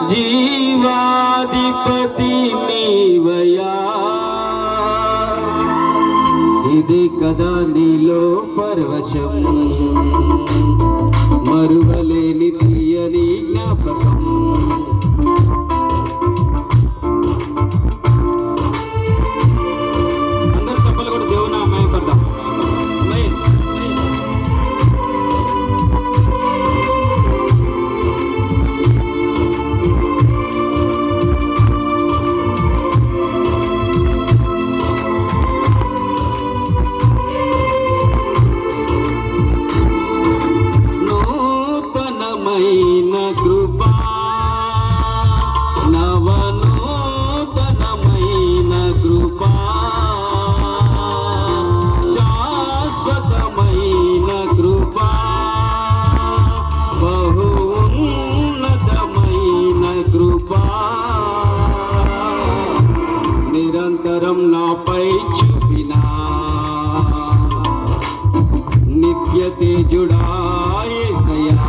జీవాధిపతి నీవయ్యా, ఇది కదా నీలో పరవశం, మరువలేని తీయని జ్ఞాపకం. అందరు చెప్పలు కూడా దేవుని అమ్మాయిపడ్డాం. కృపా నవనూతనమైన కృపా, శాశ్వతమైన కృపా, బహు ఉన్నతమైన కృపా, నిరంతరం నాపై చూపినా నిత్య తేజుడా యేసయ్యా.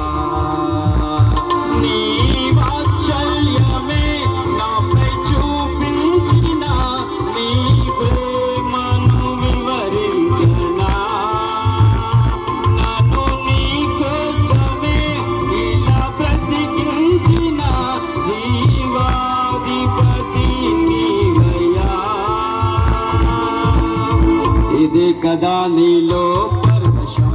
ఇదే కదా నీలో పరవశం,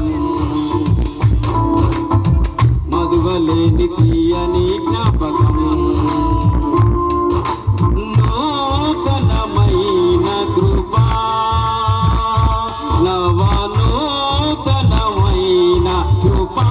మధువలేని తీయని జ్ఞాపకం. నూతనమైన కృపా నవనూతనమైన కృపా,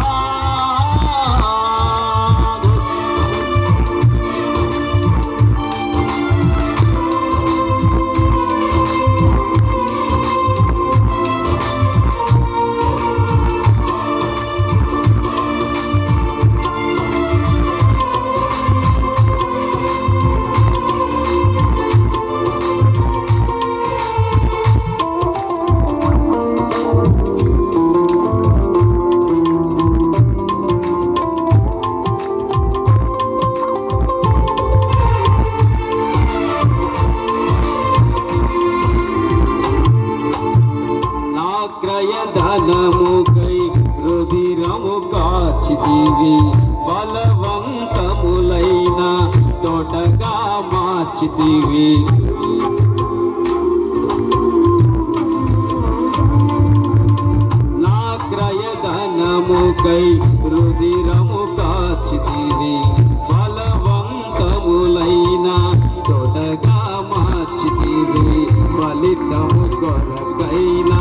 ధనముకై రుధిరము కాచితివి, ఫలవంతములైన తోటగా మార్చితివి. నా క్రయధనముకై రుధిరము కాచితివి, ఫలవంతములైన తోటగా మార్చితివి. ఫలితము కొరకైన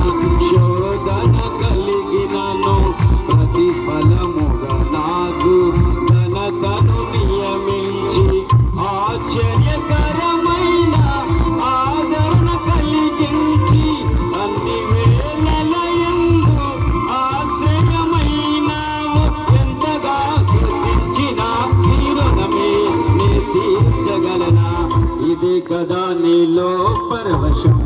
శోధన కలిగినను ప్రతిఫలముగా నాకు ఘనతను నియమించి, ఆశ్చర్యకరమైన ఆదరణ కలిగించి, అన్ని వేళలయందు ఆశ్రయమైనావు. ఎంతగా కీర్తించిన ఈ రుణమే నే తీర్చగలనా, ఇదే కదా నీలో పరవశం,